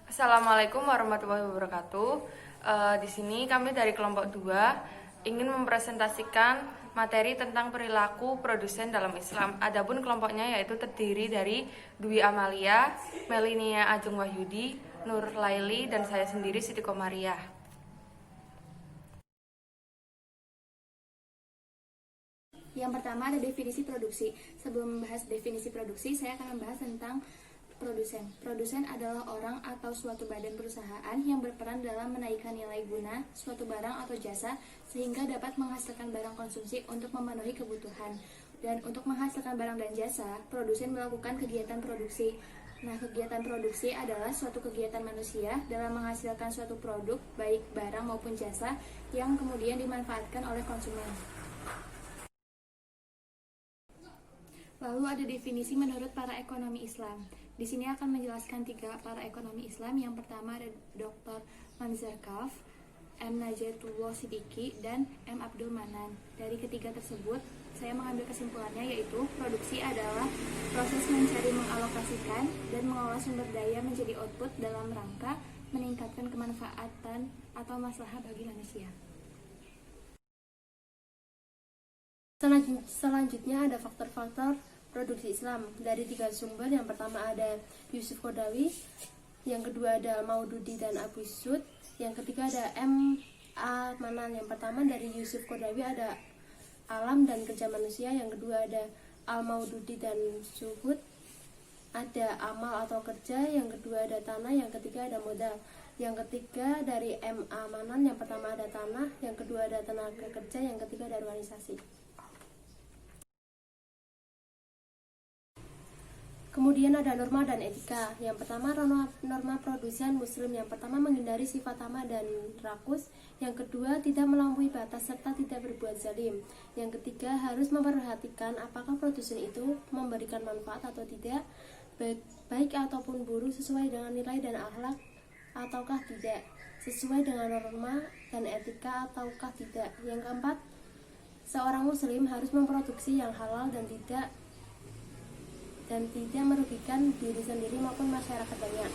Assalamualaikum warahmatullahi wabarakatuh. Di sini kami dari kelompok 2 ingin mempresentasikan materi tentang perilaku produsen dalam Islam. Adapun kelompoknya yaitu terdiri dari Dwi Amalia, Melinia Ajeng Wahyudi, Nur Laili, dan saya sendiri Siti Komariah. Yang pertama ada definisi produksi. Sebelum membahas definisi produksi, saya akan membahas tentang produsen. Produsen adalah orang atau suatu badan perusahaan yang berperan dalam menaikkan nilai guna suatu barang atau jasa sehingga dapat menghasilkan barang konsumsi untuk memenuhi kebutuhan. Dan untuk menghasilkan barang dan jasa, produsen melakukan kegiatan produksi. Nah, kegiatan produksi adalah suatu kegiatan manusia dalam menghasilkan suatu produk, baik barang maupun jasa, yang kemudian dimanfaatkan oleh konsumen. Lalu ada definisi menurut para ekonomi Islam. Di sini akan menjelaskan 3 para ekonomi Islam. Yang pertama ada Dr. Manzar Kaf, M. Najatullah Siddiqi, dan M. Abdul Manan. Dari ketiga tersebut, saya mengambil kesimpulannya yaitu produksi adalah proses mencari, mengalokasikan, dan mengolah sumber daya menjadi output dalam rangka meningkatkan kemanfaatan atau maslahah bagi manusia. Selanjutnya ada faktor-faktor produksi Islam dari 3 sumber. Yang pertama ada Yusuf Qaradawi, yang kedua ada Maududi dan Abu Sud, yang ketiga ada M. A. Manan. Yang pertama dari Yusuf Qaradawi ada alam dan kerja manusia, yang kedua ada Al Maududi dan Suhud, ada amal atau kerja, yang kedua ada tanah, yang ketiga ada modal. Yang ketiga dari M. A. Manan, yang pertama ada tanah, yang kedua ada tenaga kerja, yang ketiga ada organisasi. Kemudian ada norma dan etika. Yang pertama norma produsen muslim. Yang pertama menghindari sifat tamah dan rakus. Yang kedua tidak melampaui batas serta tidak berbuat zalim. Yang ketiga harus memperhatikan apakah produsen itu memberikan manfaat atau tidak, baik ataupun buruk, sesuai dengan nilai dan akhlak ataukah tidak, sesuai dengan norma dan etika ataukah tidak. Yang keempat, seorang muslim harus memproduksi yang halal dan tidak merugikan diri sendiri maupun masyarakat banyak.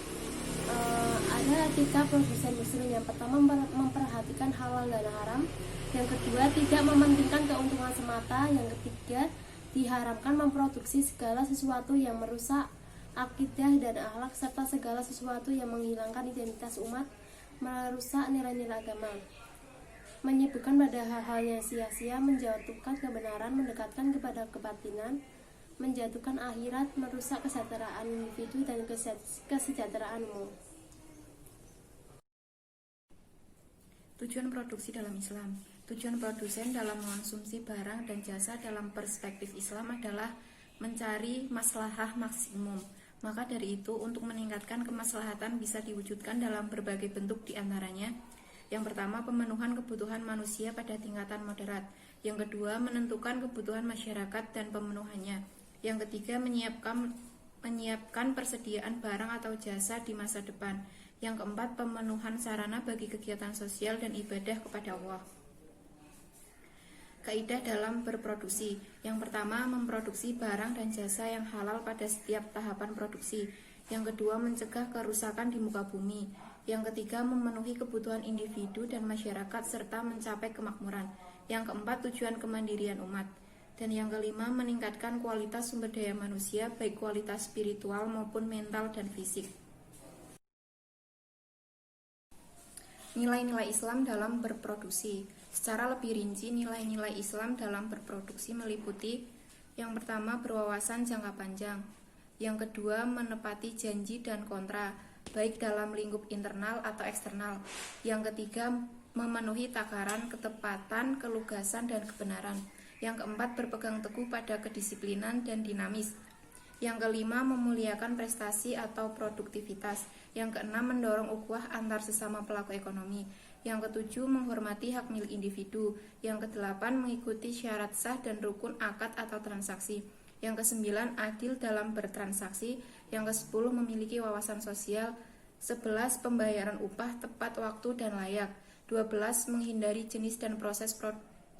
Ada etika produsen muslim. Yang pertama memperhatikan halal dan haram, yang kedua tidak mementingkan keuntungan semata, yang ketiga diharamkan memproduksi segala sesuatu yang merusak akidah dan akhlak serta segala sesuatu yang menghilangkan identitas umat, merusak nilai-nilai agama, menyibukkan pada hal-hal yang sia-sia, menjatuhkan kebenaran, mendekatkan kepada kebatilan, menjatuhkan akhirat, merusak kesejahteraan individu dan kesejahteraan umum. Tujuan produksi dalam Islam. Tujuan produsen dalam mengonsumsi barang dan jasa dalam perspektif Islam adalah mencari maslahah maksimum. Maka dari itu, untuk meningkatkan kemaslahatan bisa diwujudkan dalam berbagai bentuk, diantaranya: yang pertama, pemenuhan kebutuhan manusia pada tingkatan moderat. Yang kedua, menentukan kebutuhan masyarakat dan pemenuhannya. Yang ketiga, menyiapkan persediaan barang atau jasa di masa depan. Yang keempat, pemenuhan sarana bagi kegiatan sosial dan ibadah kepada Allah. Kaidah dalam berproduksi. Yang pertama, memproduksi barang dan jasa yang halal pada setiap tahapan produksi. Yang kedua, mencegah kerusakan di muka bumi. Yang ketiga, memenuhi kebutuhan individu dan masyarakat serta mencapai kemakmuran. Yang keempat, tujuan kemandirian umat. Dan yang kelima, meningkatkan kualitas sumber daya manusia, baik kualitas spiritual maupun mental dan fisik. Nilai-nilai Islam dalam berproduksi. Secara lebih rinci, nilai-nilai Islam dalam berproduksi meliputi: yang pertama, berwawasan jangka panjang. Yang kedua, menepati janji dan kontra, baik dalam lingkup internal atau eksternal. Yang ketiga, memenuhi takaran, ketepatan, kelugasan, dan kebenaran. Yang keempat, berpegang teguh pada kedisiplinan dan dinamis. Yang kelima, memuliakan prestasi atau produktivitas. Yang keenam, mendorong ukhuwah antar sesama pelaku ekonomi. Yang ketujuh, menghormati hak milik individu. Yang kedelapan, mengikuti syarat sah dan rukun akad atau transaksi. Yang kesembilan, adil dalam bertransaksi. Yang kesepuluh, memiliki wawasan sosial. 11, pembayaran upah tepat waktu dan layak. 12, menghindari jenis dan proses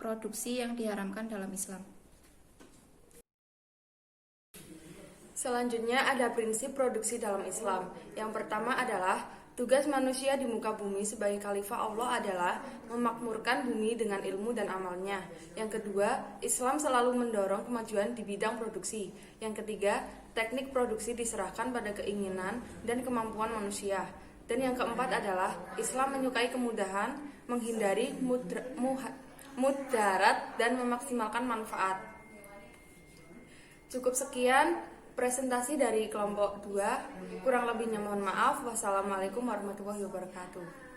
produksi yang diharamkan dalam Islam. Selanjutnya ada prinsip produksi dalam Islam. Yang pertama adalah Tugas manusia di muka bumi sebagai khalifah Allah adalah memakmurkan bumi dengan ilmu dan amalnya. Yang kedua, Islam selalu mendorong kemajuan di bidang produksi. Yang ketiga, teknik produksi diserahkan pada keinginan dan kemampuan manusia. Dan yang keempat adalah Islam menyukai kemudahan, menghindari mudarat dan memaksimalkan manfaat. Cukup sekian presentasi dari kelompok 2. Kurang lebihnya mohon maaf. Wassalamualaikum warahmatullahi wabarakatuh.